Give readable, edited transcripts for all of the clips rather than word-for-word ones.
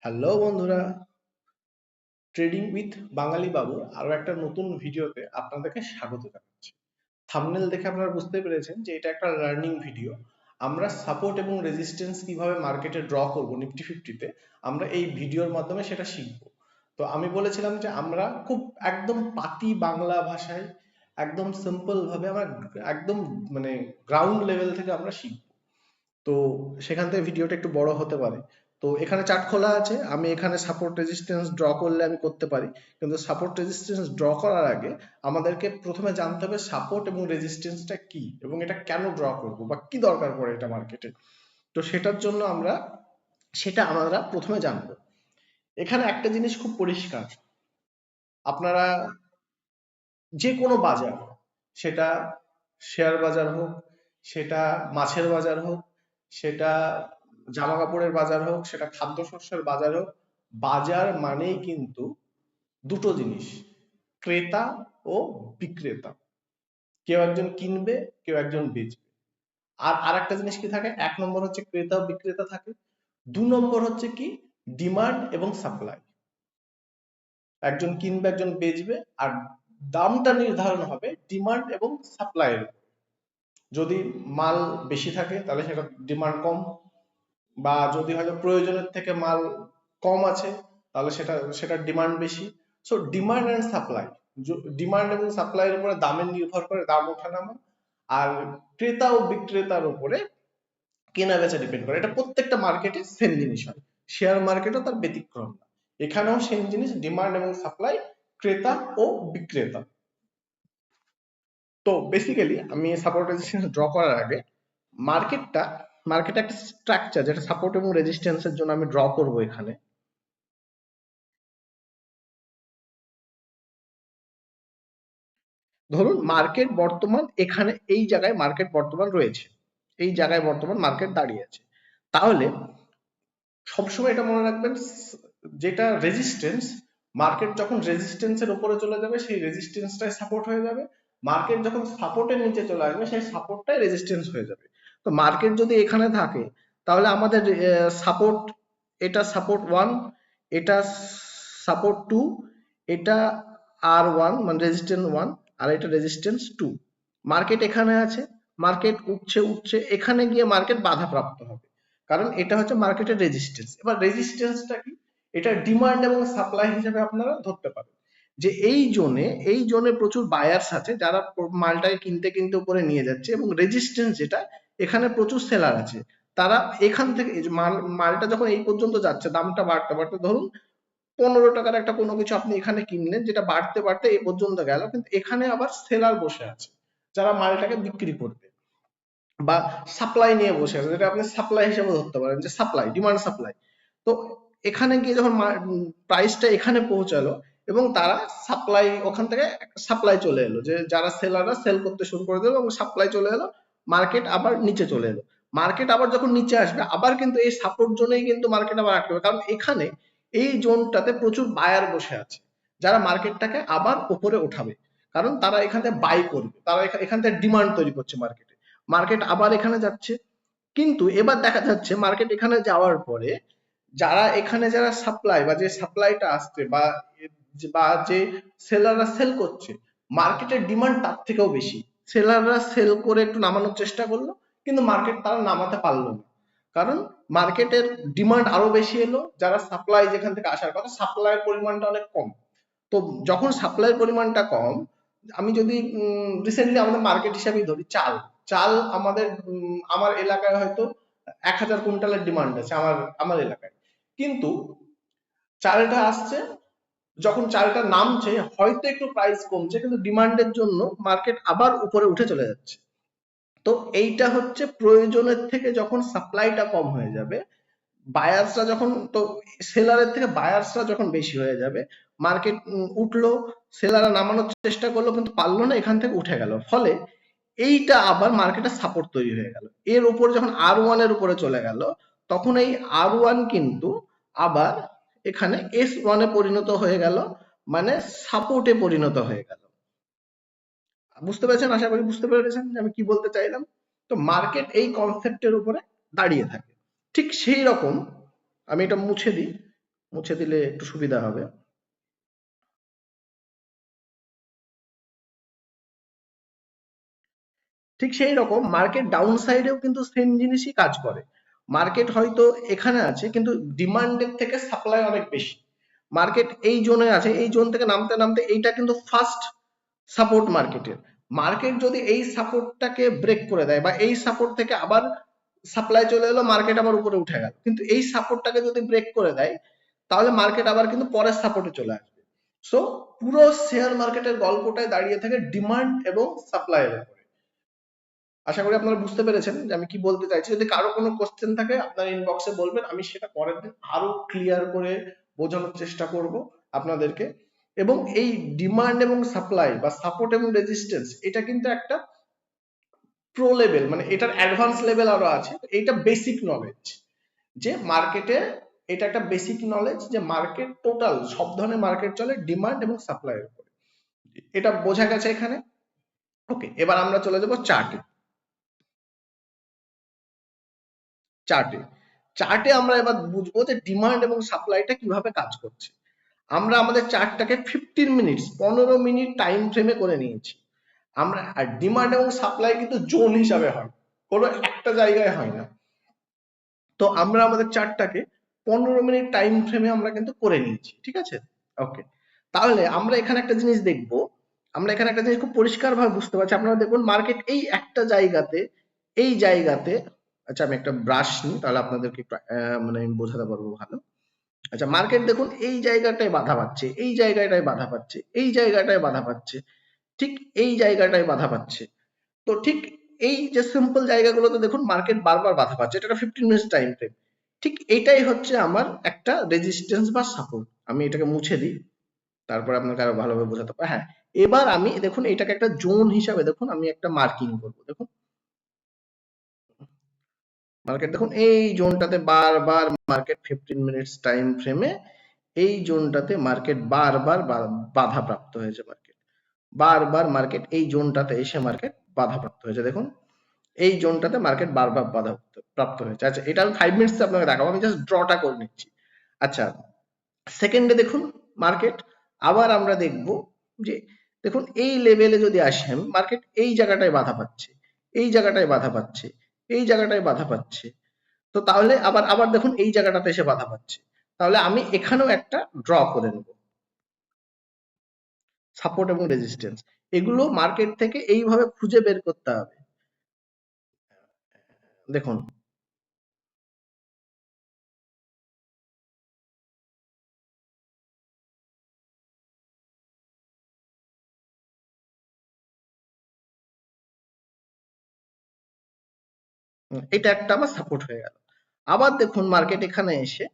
Hello বন্ধুরা, trading with বাঙালি বাবু আরো একটা নতুন ভিডিওতে আপনাদেরকে স্বাগত জানাচ্ছি। থাম্বনেল দেখে আপনারা বুঝতে পেরেছেন যে এটা একটা লার্নিং ভিডিও। আমরা সাপোর্ট এবং রেজিস্ট্যান্স কিভাবে মার্কেটে ড্র করব নিফটি ফিফটিতে, আমরা এই ভিডিওর মাধ্যমে সেটা শিখব। তো আমি বলেছিলাম যে আমরা খুব একদম পাতি বাংলা ভাষায়, একদম সিম্পল ভাবে আমরা একদম মানে গ্রাউন্ড লেভেল থেকে আমরা শিখব। তো সেখান থেকে ভিডিওটা একটু বড় হতে পারে। তো এখানে চার্ট খোলা আছে, আমি এখানে সাপোর্ট রেজিস্ট্যান্স ড্র করলে আমি করতে পারি, কিন্তু সাপোর্ট রেজিস্ট্যান্স ড্র করার আগে আমাদেরকে প্রথমে জানতে হবে সাপোর্ট এবং রেজিস্ট্যান্সটা কি এবং এটা কেন ড্র করব বা কি দরকার পড়ে এটা মার্কেটে। তো সেটা আমরা প্রথমে জানবো। এখানে একটা জিনিস খুব পরিষ্কার, আপনারা যে কোনো বাজার, সেটা শেয়ার বাজার হোক, সেটা মাছের বাজার হোক, সেটা জামা কাপড়ের বাজার হোক, সেটা খাদ্যশস্যের বাজার হোক, বাজার মানেই কিন্তু দুটো জিনিস, ক্রেতা ও বিক্রেতা। কেউ একজন কিনবে, কেউ একজন বেচবে। আর আরেকটা জিনিস কি থাকে, এক নম্বর হচ্ছে ক্রেতা ও বিক্রেতা থাকে, দু নম্বর হচ্ছে কি ডিমান্ড এবং সাপ্লাই। একজন কিনবে, একজন বেচবে, আর দামটা নির্ধারণ হবে ডিমান্ড এবং সাপ্লাইয়ের। যদি মাল বেশি থাকে তাহলে সেটা ডিমান্ড কম, বা যদি হয়তো প্রয়োজনের থেকে মাল কম আছে তাহলে সেটা ডিমান্ড বেশি। So demand and supply, demand এবং সাপ্লাইয়ের উপরে দামের নির্ভর করে দাম ওঠানামা, আর ক্রেতা ও বিক্রেতার উপরে কেনা বেচা ডিপেন্ড করে। এটা প্রত্যেকটা মার্কেটে সেম জিনিস হয়, শেয়ার মার্কেটও তার ব্যতিক্রম না। এখানেও সেম জিনিস, ডিমান্ড এবং সাপ্লাই, ক্রেতা ও বিক্রেতা। তো বেসিক্যালি আমি সাপোর্ট রেজিস্ট্যান্স ড্র করার আগে মার্কেটটা মার্কেটে একটা স্ট্রাকচার, যেটা সাপোর্ট এবং রেজিস্ট্যান্সের জন্য আমি ড্র করব এখানে। ধরুন মার্কেট বর্তমান এখানে এই জায়গায় মার্কেট বর্তমান রয়েছে, এই জায়গায় বর্তমান মার্কেট দাঁড়িয়ে আছে। তাহলে সবসময় এটা মনে রাখবেন, যেটা রেজিস্ট্যান্স, মার্কেট যখন রেজিস্ট্যান্সের উপরে চলে যাবে সেই রেজিস্ট্যান্সটাই সাপোর্ট হয়ে যাবে। মার্কেট যখন সাপোর্টের নিচে চলে আসবে সেই সাপোর্টটাই রেজিস্ট্যান্স হয়ে যাবে। তো মার্কেট যদি এখানে থাকে তাহলে আমাদের সাপোর্ট, এটা সাপোর্ট ওয়ান, এটা সাপোর্ট টু, এটা আর ওয়ান মানে রেজিস্ট্যান্স ওয়ান, আর এটা রেজিস্ট্যান্স টু। মার্কেট এখানে আছে, মার্কেট উঠছে উঠছে, এখানে গিয়ে মার্কেট বাধাপ্রাপ্ত হবে, কারণ এটা হচ্ছে মার্কেটের রেজিস্ট্যান্স। এবার রেজিস্ট্যান্সটা কি, এটা ডিমান্ড এবং সাপ্লাই হিসেবে আপনারা ধরতে পারেন, যে এই জোনে প্রচুর বায়ার্স আছে যারা মালটাকে কিনতে কিনতে উপরে নিয়ে যাচ্ছে, এবং রেজিস্ট্যান্স যেটা, এখানে প্রচুর সেলার আছে। তারা এখান থেকে এই যে মালটা যখন এই পর্যন্ত যাচ্ছে, দামটা বাড়তে বাড়তে, ধরুন 15 টাকার একটা কোনো কিছু আপনি এখানে কিনলেন, যেটা বাড়তে বাড়তে এই পর্যন্ত গেল, কিন্তু এখানে আবার সেলার বসে আছে যারা মালটাকে বিক্রি করবে, বা সাপ্লাই নিয়ে বসে আছে, যেটা আপনি সাপ্লাই হিসেবে ধরতে পারেন, যে সাপ্লাই, ডিমান্ড সাপ্লাই। তো এখানে গিয়ে যখন প্রাইসটা এখানে পৌঁছালো, এবং তারা সাপ্লাই, ওখান থেকে সাপ্লাই চলে এলো, যে যারা সেলাররা সেল করতে শুরু করে দিল এবং সাপ্লাই চলে এলো, মার্কেট আবার নিচে চলে এলো। মার্কেট আবার যখন নিচে আসবে, আবার কিন্তু এই সাপোর্ট জোনেই কিন্তু মার্কেট আবার আটকে যাবে, কারণ এখানে এই জোনটাতে প্রচুর বায়ার বসে আছে যারা মার্কেটটাকে আবার উপরে উঠাবে, কারণ তারা এখান থেকে বাই করবে, তারা এখান থেকে ডিমান্ড তৈরি করছে মার্কেটে। মার্কেট আবার এখানে যাচ্ছে, কিন্তু এবার দেখা যাচ্ছে মার্কেট এখানে যাওয়ার পরে যারা সাপ্লাই, বা যে সাপ্লাইটা আসছে, বা যে সেলাররা সেল করছে, মার্কেটের ডিমান্ড তার থেকেও বেশি। সেলাররা সেল করে একটু নামানোর চেষ্টা করলো, কিন্তু মার্কেট তারা নামাতে পারলো না, কারণ মার্কেটের ডিমান্ড আরো বেশি এলো, যারা সাপ্লাই যেখান থেকে আসার কথা, সাপ্লাইয়ের পরিমাণটা অনেক কম। তো যখন সাপ্লাইয়ের পরিমাণটা কম, আমি যদি রিসেন্টলি আমাদের মার্কেট হিসাবেই ধরি, চাল, চাল আমাদের আমার এলাকায় হয়তো 1000 কুইন্টালের ডিমান্ড আছে আমার আমার এলাকায়, কিন্তু চালটা আসছে, যখন চালটা নামছে হয়তো একটু প্রাইস কমছে, কিন্তু ডিমান্ডের জন্য মার্কেট আবার উপরে উঠে চলে যাচ্ছে। তো এইটা হচ্ছে প্রয়োজনের থেকে যখন সাপ্লাইটা কম হয়ে যাবে, বায়ার্সরা যখন, তো সেলারের থেকে বায়ার্সরা যখন বেশি হয়ে যাবে, মার্কেট উঠলো, সেলাররা নামানোর চেষ্টা করলো কিন্তু পারলো না, এখান থেকে উঠে গেল, ফলে এইটা আবার মার্কেটে সাপোর্ট তৈরি হয়ে গেল। এর উপর যখন আর ওয়ান এর উপরে চলে গেল, তখন এই আর ওয়ান কিন্তু আবার এখানে এস ওয়ানে পরিণত হয়ে গেল, মানে সাপোর্টে পরিণত হয়ে গেল। বুঝতে পেরেছেন? আশা করি বুঝতে পেরেছেন যে আমি কি বলতে চাইলাম। তো মার্কেট এই কনসেপ্টের উপরে দাঁড়িয়ে থাকে। ঠিক সেই রকম, আমি এটা মুছে দিই, মুছে দিলে একটু সুবিধা হবে। ঠিক সেই রকম মার্কেট ডাউন সাইডেও কিন্তু সেম জিনিসই কাজ করে। মার্কেট হয়তো এখানে আছে কিন্তু ডিমান্ডের থেকে সাপ্লাই অনেক বেশি। মার্কেট এই জোনে আছে, এই জোন থেকে নামতে নামতে এইটা কিন্তু ফার্স্ট সাপোর্ট মার্কেটের। মার্কেট যদি এই সাপোর্টটাকে ব্রেক করে দেয় বা এই সাপোর্ট থেকে আবার সাপ্লাই চলে এলো, মার্কেট আবার উপরে উঠে গেল, কিন্তু এই সাপোর্টটাকে যদি ব্রেক করে দেয় তাহলে মার্কেট আবার কিন্তু পরের সাপোর্টে চলে আসবে। সো পুরো শেয়ার মার্কেটের গল্পটাই দাঁড়িয়ে থাকে ডিমান্ড এবং সাপ্লাইয়ের উপরে। আশা করি আপনারা বুঝতে পেরেছেন যে আমি কি বলতে চাইছি। যদি কারো কোনো কোশ্চেন থাকে আপনারা ইনবক্সে বলবেন, আমি সেটা পরের দিন আরো ক্লিয়ার করে বোঝানোর চেষ্টা করব আপনাদেরকে। এবং এই ডিমান্ড এবং সাপ্লাই বা সাপোর্ট এবং রেজিস্ট্যান্স এটা কিন্তু একটা প্রো লেভেল, মানে এটার অ্যাডভান্স লেভেল আরো আছে। এটা বেসিক নলেজ যে মার্কেটে, এটা একটা বেসিক নলেজ যে মার্কেট টোটাল সব ধরনের মার্কেট চলে ডিমান্ড এবং সাপ্লাইয়ের উপরে। এটা বোঝা গেছে এখানে? ওকে, এবার আমরা চলে যাব চার্টে। চার্টে চার্টে আমরা এবার বুঝবো যে ডিমান্ড এবং সাপ্লাইটা কিভাবে কাজ করছে। আমরা আমাদের চার্টটাকে 15 মিনিটস 15 মিনিট টাইম ফ্রেমে করে নিয়েছি আমরা। আর ডিমান্ড এবং সাপ্লাই কিন্তু জোন হিসাবে হয়, কোনো একটা জায়গায় হয় না। তো আমরা আমাদের চার্টটাকে 15 মিনিট টাইম ফ্রেমে আমরা কিন্তু করে নিয়েছি, ঠিক আছে? ওকে, তাহলে আমরা এখানে একটা জিনিস দেখবো। আমরা এখানে একটা জিনিস খুব পরিষ্কার ভাবে বুঝতে পারছি। আপনারা দেখুন মার্কেট এই একটা জায়গাতে, এই জায়গাতে, আচ্ছা আমি একটা ব্রাশ নিই তাহলে আপনাদেরকে একটু মানে আমি বোঝাতে পারবো ভালো। আচ্ছা মার্কেট দেখুন এই জায়গাটায় বাধা পাচ্ছে, এই জায়গাটায় বাধা পাচ্ছে, এই জায়গাটায় বাধা পাচ্ছে, ঠিক এই জায়গাটায় বাধা পাচ্ছে। তো ঠিক এই যে সিম্পল জায়গাগুলোতে দেখুন মার্কেট বারবার বাধা পাচ্ছে, এটা একটা 15 মিনিটস টাইম ফ্রেম। ঠিক এটাই হচ্ছে আমার একটা রেজিস্ট্যান্স বা সাপোর্ট। আমি এটাকে মুছে দিই, তারপরে আপনাকে আরো ভালোভাবে বোঝাতে পারবো। হ্যাঁ, এবার আমি দেখুন এটাকে একটা জোন হিসাবে দেখুন আমি একটা মার্কিং করবো। দেখুন মার্কেট দেখুন এই জোনটাতে বারবার মার্কেট 15 মিনিটস টাইম ফ্রেমে এই জোনটাতে মার্কেট বারবার বাধাপ্রাপ্ত হয়েছে। মার্কেট বারবার মার্কেট এই জোনটাতে এসে মার্কেট বাধাপ্রাপ্ত হয়েছে। দেখুন এই জোনটাতে মার্কেট বারবার বাধা প্রাপ্ত হয়েছে। আচ্ছা এটা আমি 5 মিনিটস আপনাকে দেখাবো, আমি জাস্ট ড্রটা করে নিচ্ছি। আচ্ছা সেকেন্ডে দেখুন মার্কেট আবার আমরা দেখব যে দেখুন এই লেভেলে যদি আসি আমি, মার্কেট এই জায়গাটায় বাধা পাচ্ছে, এই জায়গাটায় বাধা পাচ্ছে, এই জায়গাটায় বাধা পাচ্ছে। তো তাহলে আবার আবার দেখুন এই জায়গাটাতে এসে বাধা পাচ্ছে। তাহলে আমি এখানেও একটা ড্র করে নেব। সাপোর্ট এবং রেজিস্ট্যান্স এগুলো মার্কেট থেকে এইভাবে খুঁজে বের করতে হবে। দেখুন এটা একটা আমার সাপোর্ট হয়ে গেল। আবার দেখুন মার্কেট এখানে এসে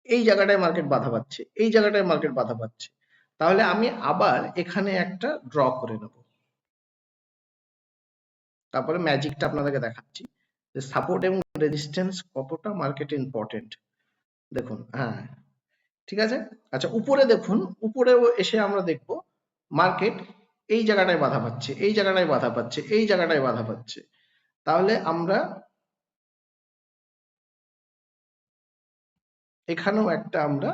এই জায়গাটায় মার্কেট বাধা পাচ্ছে, এই জায়গাটায় মার্কেট বাধা পাচ্ছে। তাহলে আমি আবার এখানে একটা ড্র করে নেব। তারপরে ম্যাজিকটা আপনাদেরকে দেখাচ্ছি যে সাপোর্ট এবং রেজিস্ট্যান্স কতটা মার্কেটে ইম্পর্টেন্ট। দেখুন হ্যাঁ ঠিক আছে। আচ্ছা উপরে দেখুন, উপরেও এসে আমরা দেখব মার্কেট এই জায়গাটায় বাধা পাচ্ছে, এই জায়গাটায় বাধা পাচ্ছে, এই জায়গাটায় বাধা পাচ্ছে। তাহলে আমরা এখানেও একটা আমরা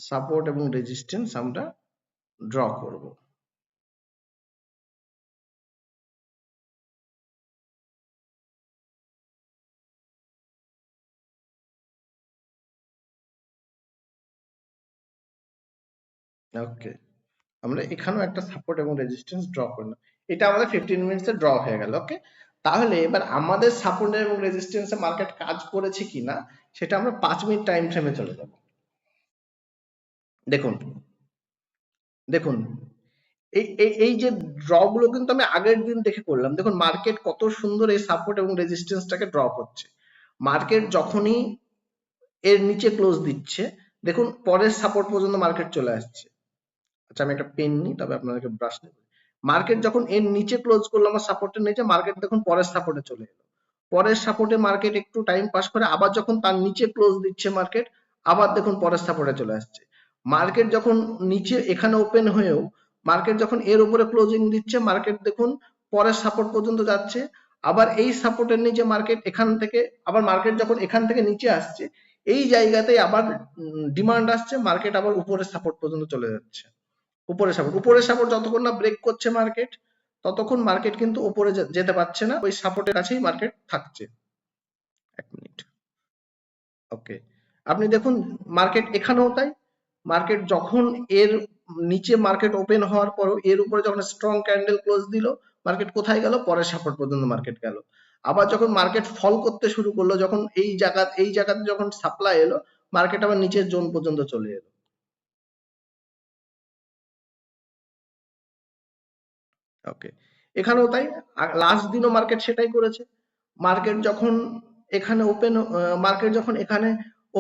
সাপোর্ট এবং রেজিস্ট্যান্স আমরা ড্র করব। ওকে, আমরা এখানেও একটা সাপোর্ট এবং রেজিস্ট্যান্স ড্র করলাম। এটা আমাদের 15 মিনিটস এ ড্র হয়ে গেল। ওকে, তাহলে এবার আমাদের সাপোর্ট এবং রেজিস্ট্যান্স এ মার্কেট কাজ করেছে কিনা সেটা আমরা 5 মিনিট টাইম ফ্রেমে চলে যাব। দেখুন দেখুন এই এই এই যে ড্র গুলো কিন্তু আমি আগের দিন দেখে করলাম। দেখুন মার্কেট কত সুন্দর এই সাপোর্ট এবং রেজিস্ট্যান্সটাকে ড্র করছে। মার্কেট যখনই এর নিচে ক্লোজ দিচ্ছে দেখুন পরের সাপোর্ট পর্যন্ত মার্কেট চলে আসছে। আচ্ছা আমি একটা পেন নিই তবে আপনাদেরকে ব্রাশ নেব। মার্কেট যখন এর নিচে ক্লোজ করলো আমার সাপোর্টের নিচে, মার্কেট দেখুন পরের সাপোর্টে চলে এলো। পরের সাপোর্টে মার্কেট একটু টাইম পাস করে আবার যখন তার নিচে ক্লোজ দিচ্ছে মার্কেট, আবার দেখুন পরের সাপোর্টে চলে আসছে। মার্কেট যখন নিচে এখানে ওপেন হয়েও মার্কেট যখন এর উপরে ক্লোজিং দিচ্ছে, মার্কেট দেখুন পরের সাপোর্ট পর্যন্ত যাচ্ছে। আবার এই সাপোর্টের নিচে মার্কেট এখান থেকে, আবার মার্কেট যখন এখান থেকে নিচে আসছে এই জায়গাতে আবার ডিমান্ড আসছে, মার্কেট আবার উপরে সাপোর্ট পর্যন্ত চলে যাচ্ছে। উপরে সাপোর্ট যতক্ষণ না ব্রেক করছে মার্কেট, ততক্ষণ মার্কেট কিন্তু উপরে যেতে পারছে না, ওই সাপোর্টের কাছেই মার্কেট থাকছে। এক মিনিট, ওকে, আপনি দেখুন মার্কেট এখানেও তাই, মার্কেট যখন এর নিচে মার্কেট ওপেন হওয়ার পরও এর উপরে যখন স্ট্রং ক্যান্ডেল ক্লোজ দিল, মার্কেট কোথায় গেল? পরের সাপোর্ট পর্যন্ত মার্কেট গেল। আবার যখন মার্কেট ফল করতে শুরু করলো, যখন এই জায়গাতে যখন সাপ্লাই এলো, মার্কেট আবার নিচের জোন পর্যন্ত চলে এলো। ওকে, এখানেও তাই, লাস্ট দিনও মার্কেট সেটাই করেছে। মার্কেট যখন এখানে ওপেন মার্কেট যখন এখানে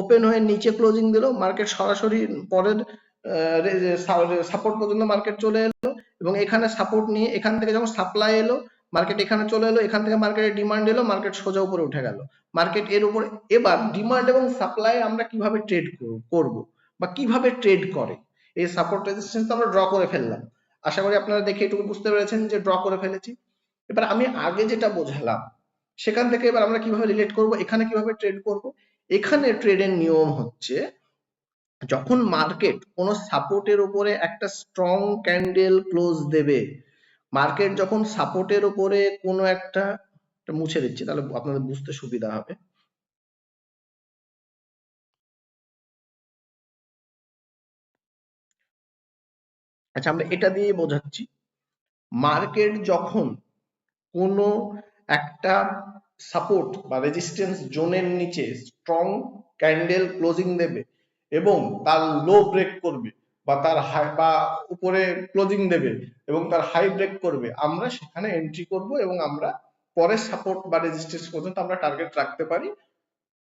ওপেন হয়ে নিচে ক্লোজিং দিল, মার্কেট সরাসরি পরের সাপোর্ট পর্যন্ত মার্কেট চলে এলো, এবং এখানে সাপোর্ট নিয়ে এখান থেকে যখন সাপ্লাই এলো, মার্কেট এখানে চলে এলো, এখান থেকে মার্কেটের ডিমান্ড এলো, মার্কেট সোজা উপরে উঠে গেল। মার্কেট এর উপরে, এবার ডিমান্ড এবং সাপ্লাই আমরা কিভাবে ট্রেড করব বা কিভাবে ট্রেড করে, এই সাপোর্ট রেজিস্ট্যান্স আমরা ড্র করে ফেললাম। আশা করি আপনারা দেখে এটুকু বুঝতে পেরেছেন যে ড্র করে ফেলেছি। এবার আমি আগে যেটা বোঝালাম সেখান থেকে এবার আমরা কিভাবে রিলেট করব, এখানে কিভাবে ট্রেড করব। এখানে ট্রেডের নিয়ম হচ্ছে, যখন মার্কেট কোনো সাপোর্টের উপরে একটা স্ট্রং ক্যান্ডেল ক্লোজ দেবে, মার্কেট যখন সাপোর্টের উপরে কোনো একটা, মুছে দিচ্ছি তাহলে আপনাদের বুঝতে সুবিধা হবে। আচ্ছা, আমরা এটা দিয়ে বোঝাচ্ছি, মার্কেট যখন কোনো একটা সাপোর্ট বা রেজিস্ট্যান্স জোনের নিচে স্ট্রং ক্যান্ডেল ক্লোজিং দেবে এবং তার লো ব্রেক করবে, বা তার হাই বা উপরে ক্লোজিং দেবে এবং তার হাই ব্রেক করবে, আমরা সেখানে এন্ট্রি করব এবং আমরা পরের সাপোর্ট বা রেজিস্ট্যান্স পর্যন্ত আমরা টার্গেট রাখতে পারি।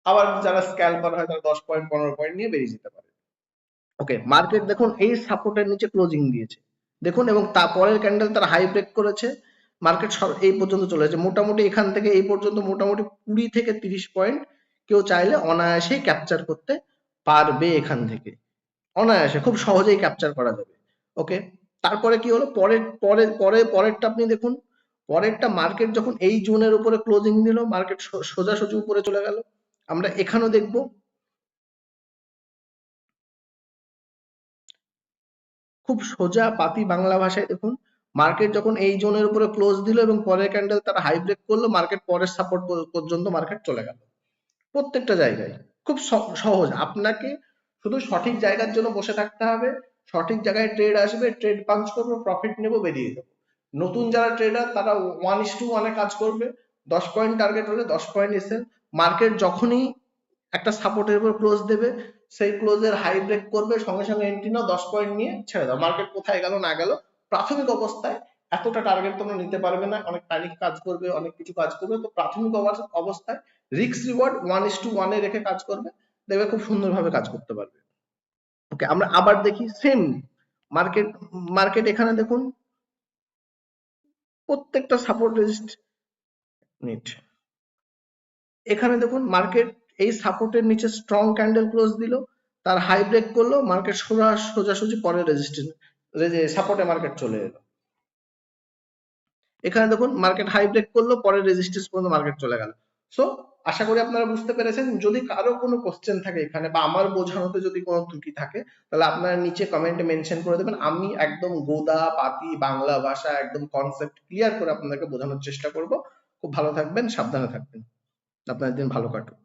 আবার যারা স্ক্যালপার হয় তারা 10 পয়েন্ট 15 পয়েন্ট নিয়ে বেরিয়ে যেতে পারে। ওকে, মার্কেট দেখুন এই সাপোর্টের নিচে ক্লোজিং দিয়েছে, দেখুন, এবং তারপরের ক্যান্ডেল তার হাই ব্রেক করেছে, মার্কেট এই পর্যন্ত চলে যাচ্ছে, মোটামুটি এখান থেকে এই পর্যন্ত মোটামুটি 20 থেকে 30 পয়েন্ট কেউ চাইলে অনায়াসেই ক্যাপচার করতে পারবে, এখান থেকে অনায়াসে খুব সহজেই ক্যাপচার করা যাবে। ওকে, তারপরে কি হলো, পরেরটা আপনি দেখুন, পরেরটা মার্কেট যখন এই জোনের উপরে ক্লোজিং দিল, মার্কেট সোজাসুজি উপরে চলে গেল। আমরা এখানেও দেখবো খুব সোজা পাতি বাংলা ভাষায়, দেখুন মার্কেট যখন এই জোনের উপরে ক্লোজ দিল এবং পরের ক্যান্ডেল তারা হাই ব্রেক করলো, মার্কেট পরের সাপোর্ট পর্যন্ত মার্কেট চলে গেল। প্রত্যেকটা জায়গায় খুব সহজ, আপনাকে শুধু সঠিক জায়গার জন্য বসে থাকতে হবে, সঠিক জায়গায় ট্রেড আসবে, ট্রেড পাঞ্চ করবো, প্রফিট নেব, বেরিয়ে যাবো। নতুন যারা ট্রেডার তারা 1:1 কাজ করবে, 10 পয়েন্ট টার্গেট হলে 10 পয়েন্ট এসে, মার্কেট যখনই একটা সাপোর্টের উপর ক্লোজ দেবে, সেই ক্লোজের হাই ব্রেক করবে, সঙ্গে সঙ্গে এন্ট্রি নাও, 10 পয়েন্ট নিয়ে ছেড়ে দাও, মার্কেট কোথায় গেল না গেল। প্রাথমিক অবস্থায় এতটা টার্গেট তোমরা নিতে পারবে না, অনেক প্যানিক কাজ করবে, অনেক কিছু কাজ করবে, তো প্রাথমিক অবস্থায় রিস্ক রিওয়ার্ড 1:1 এ রেখে কাজ করবে, দেখবে খুব সুন্দরভাবে কাজ করতে পারবে। ওকে, আমরা আবার দেখি সেম মার্কেট, এখানে দেখুন প্রত্যেকটা সাপোর্ট রেজিস্ট, মিনিট, এখানে দেখুন মার্কেট এই সাপোর্টের নিচে স্ট্রং ক্যান্ডেল ক্লোজ দিল, তার হাই ব্রেক করলো, মার্কেট সোজাসুজি পরে রেজিস্ট্যান্স সাপোর্টে মার্কেট চলে এলো। এখানে দেখুন মার্কেট হাই ব্রেক করলো, পরে রেজিস্ট্যান্স পর্যন্ত মার্কেট চলে গেল। সো আশা করি আপনারা বুঝতে পেরেছেন। যদি কারো কোনো কোশ্চেন থাকে এখানে বা আমার বোঝানোতে যদি কোনো ত্রুটি থাকে, তাহলে আপনারা নিচে কমেন্টে মেনশন করে দেবেন, আমি একদম গোদা পাতি বাংলা ভাষা একদম কনসেপ্ট ক্লিয়ার করে আপনাদেরকে বোঝানোর চেষ্টা করব। খুব ভালো থাকবেন, সাবধানে থাকবেন, আপনার দিন ভালো কাটুক।